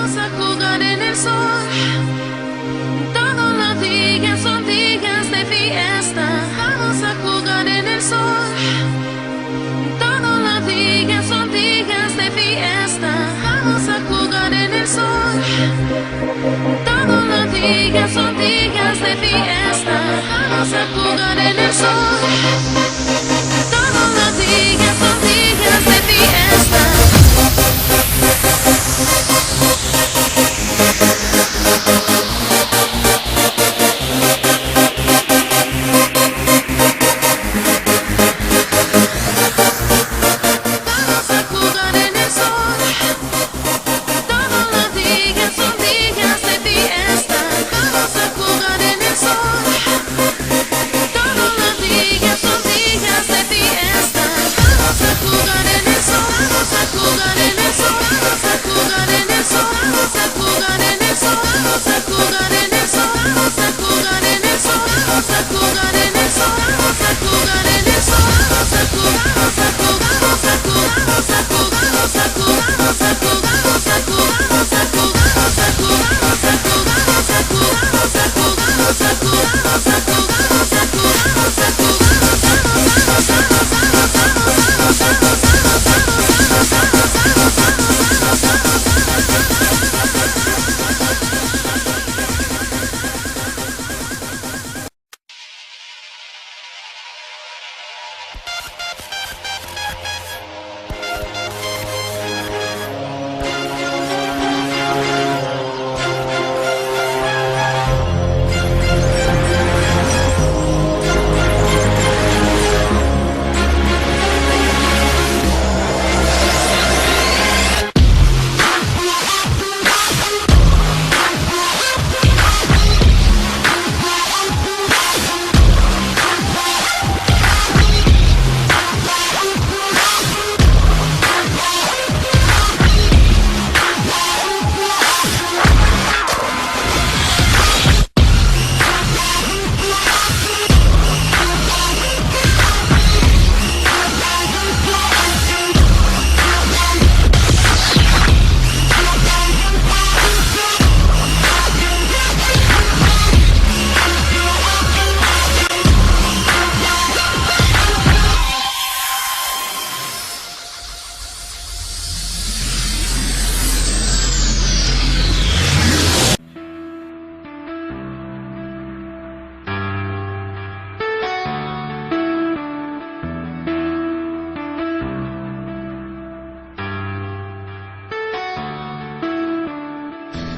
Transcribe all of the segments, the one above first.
Vamos a jugar en el sol. Todos los días son días de fiesta. Vamos a jugar en el sol. Todos los días son días de fiesta. Vamos a jugar en el sol. Todos los días son días de fiesta. Vamos a jugar en el sol. Todos los días son días de fiesta.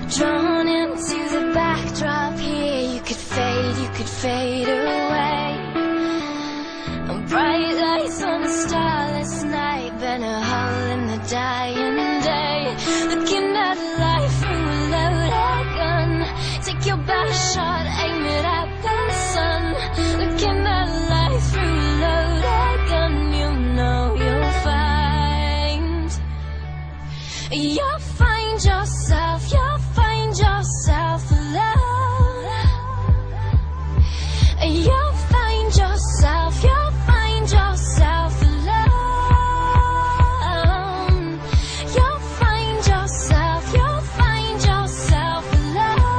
Drawn into the backdrop here, you could fade away. And bright lights on a starless night, burn a hole in the dying day. Looking at life through a loaded gun, take your best shot, aim it at the sun. Looking at life through a loaded gun, you know you'll find yourself, you'll find yourself alone. You'll find yourself, you'll find yourself alone. You'll find yourself, you'll find yourself alone.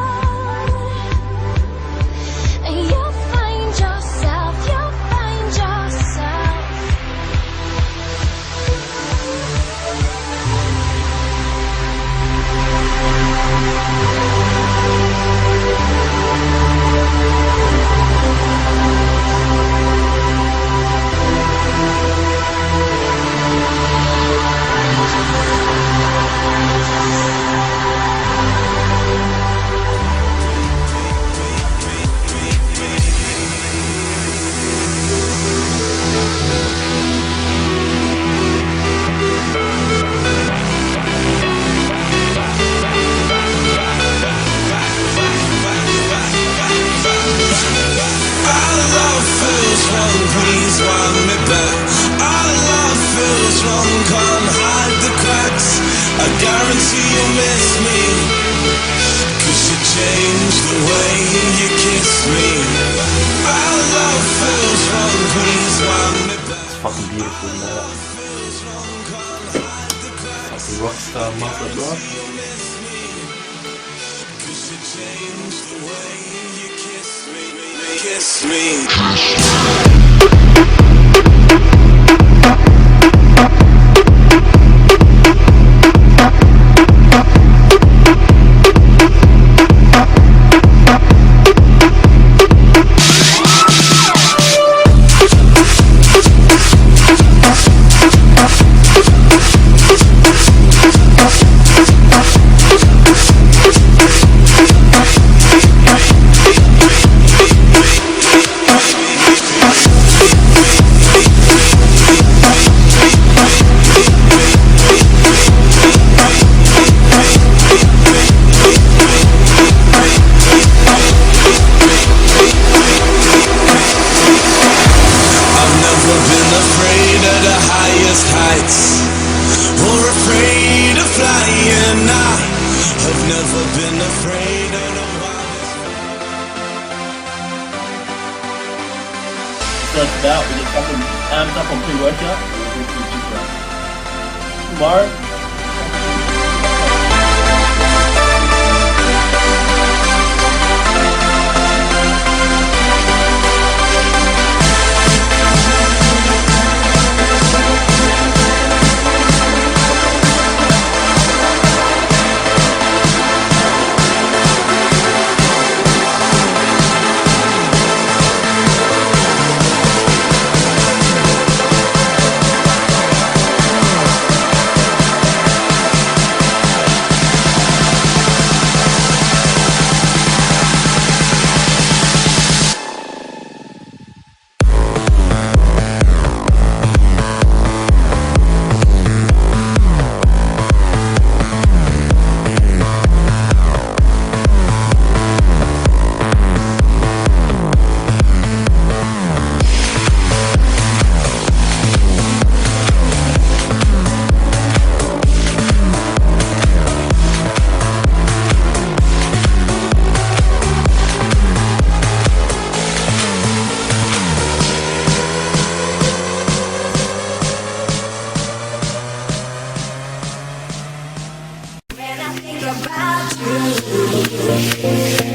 You'll find yourself, you'll find yourself. Please want me back. All love feels wrong, come hide the cracks. I guarantee you'll miss me, 'cause you changed the way you kiss me. All love feels wrong, please want me back. It's fucking beautiful, man. Fucking rockstar mother, bro. Kiss me. Just about we just got some Amazon from pre-workout. Tomorrow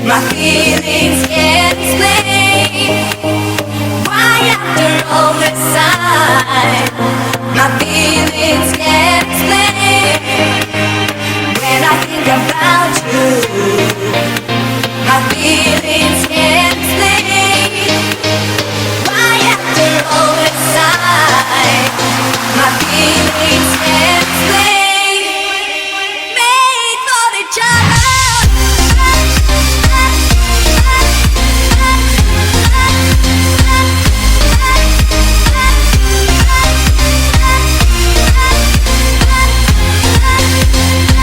my feelings can't explain why after all this time my feelings can't explain when I think about you my feelings can't explain why after all this time my feelings can't explain made for each other.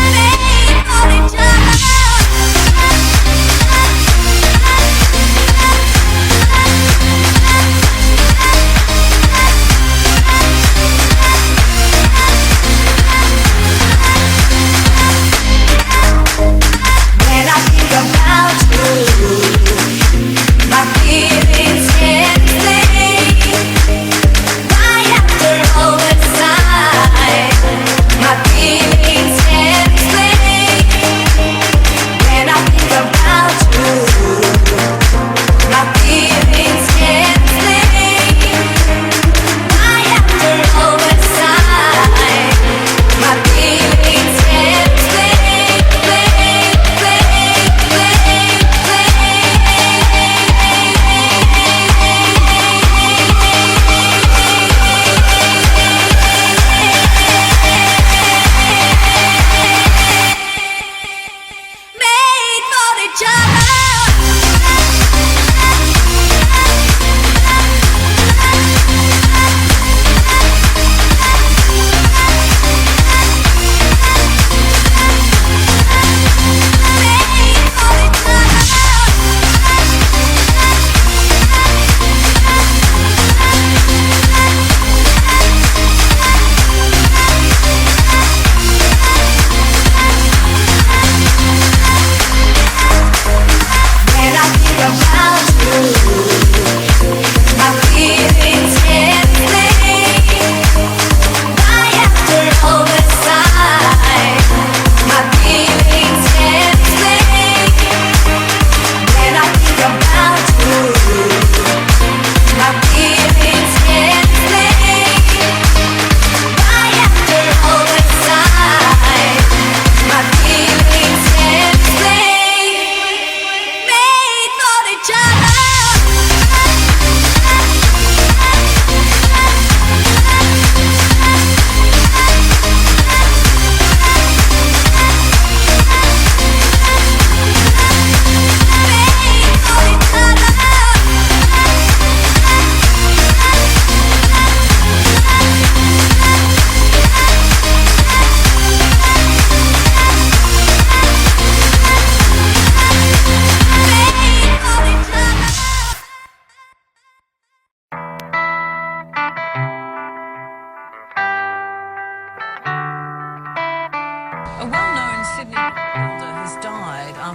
Made for each other.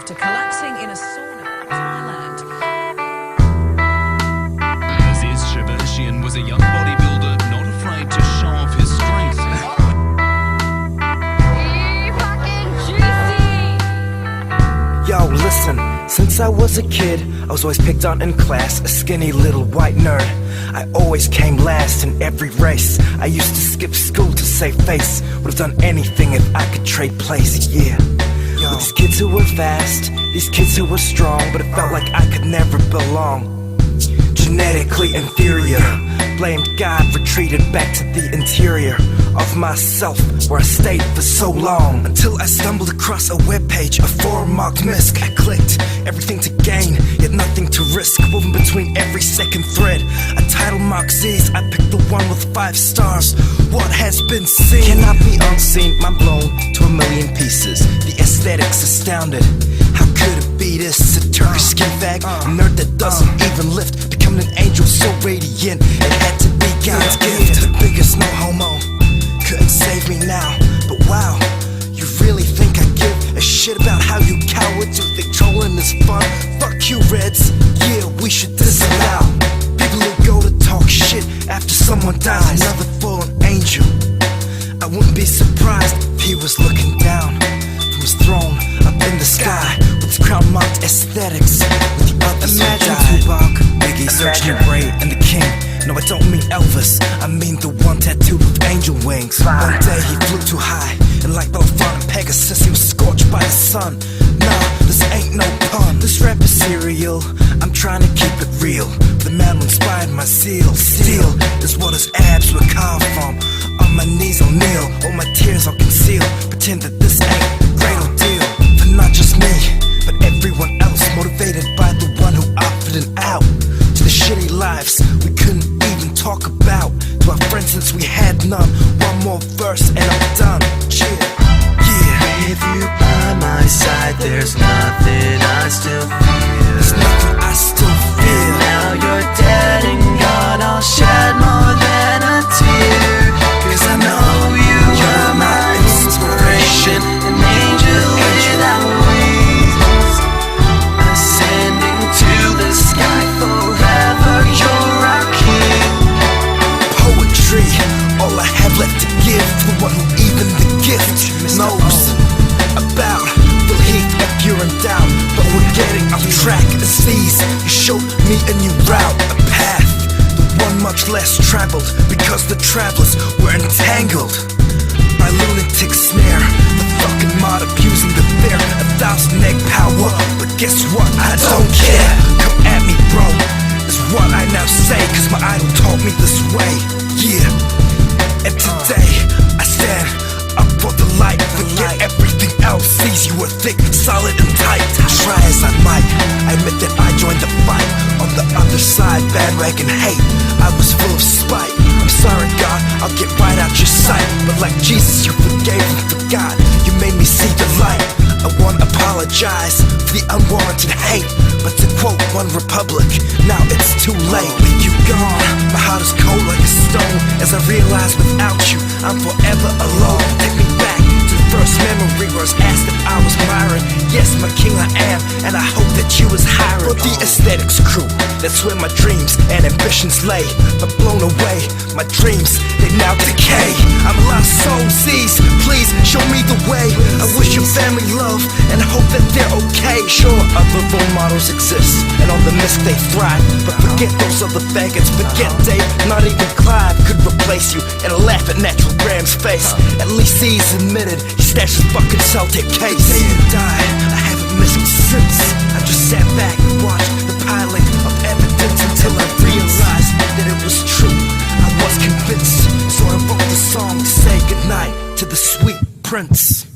after collapsing in a sauna in Thailand. Aziz Shabarshian was a young bodybuilder not afraid to show off his strength. Yo, listen, since I was a kid, I was always picked on in class, a skinny little white nerd. I always came last in every race. I used to skip school to save face. Would've done anything if I could trade place, yeah. With these kids who were fast, these kids who were strong, but it felt like I could never belong. Genetically inferior, blamed God, retreated back to the interior of myself, where I stayed for so long, until I stumbled across a webpage, a forum-marked misc. I clicked, everything to gain, yet nothing to risk, woven between every second thread. A title marked Z's, I picked the one with 5 stars. What has been seen cannot be unseen, mind blown to a million pieces. The aesthetics astounded. How could it be this? A Turkish skin fag, a nerd that doesn't even lift, becoming an angel so radiant, it had to be God's gift. The biggest no homo couldn't save me now, but wow, you really think I give a shit about how you cowards you think trolling is fun? Fuck you, Reds, yeah, we should disavow people who go to talk shit after someone dies. Another fallen angel, I wouldn't be surprised if he was looking down from his throne up in the sky with his crown marked aesthetics with the others. Imagine Tupac, Biggie, Sergeant Ray, and the King. No, I don't mean Elvis, I mean the one tattooed with angel wings. One day he flew too high, and like Belfon and Pegasus, he was scorched by the sun. Nah, this ain't no pun. This rap is serial, I'm trying to keep it real. The man who inspired my zeal, steel is what his abs would carve from. On my knees I'll kneel, all my tears I'll conceal. Pretend that this ain't a great ordeal for not just me, but everyone else. Motivated by the one who opted it out to the shitty lives we couldn't even talk about. To our friends since we had none. One more verse and I'm done. Chill. Yeah. With you by my side, there's nothing I still feel. There's nothing I still feel. Now you're dead and gone, I'll shed more than a tear. Cause I know you're my inspiration, an angel without wings, ascending to the sky forever. You're our king. Poetry, all I have left to give to the one who even the gift knows about. Will he if you're in doubt? But we're getting off track. It's these, you showed me a new route, a path, the one much less traveled, because the travelers were entangled by lunatic snare. The fucking mod abusing the fair, 1,000 egg power. But guess what? I don't care. Come at me, bro, is what I now say, cause my idol taught me this way. Yeah. And today I stand up for the light. Forget everything else, sees you were thick, solid and tight. Try as I might, I admit that I joined the fight. On the other side, bandwagon hate, I was full of spite. I'm sorry, God, I'll get right out your sight. But like Jesus, you forgave and forgot. You made me see the light. I wanna apologize for the unwarranted hate, but to quote One Republic, now it's too late. With you gone, my heart is cold like a stone, as I realize without you, I'm forever alone. Take me back to the first memory where I was asked if I was Myron. Yes, my king I am, and I hope that you was hiring. For the aesthetics crew, that's where my dreams and ambitions lay. But blown away, my dreams, they now decay. I'm a lost soul, Z's, please show me the way. I wish your family love and hope that they're okay. Sure, other role models exist, and on the mist they thrive. But forget those other faggots, forget Dave, not even Clive could replace you and laugh at Natural Graham's face. At least he's admitted he stashed his fucking Celtic case. Day and died, I haven't missed him since. I just sat back and watched the piling of evidence until I realized that it was true. I was convinced, so I wrote the song to say goodnight to the sweet prince.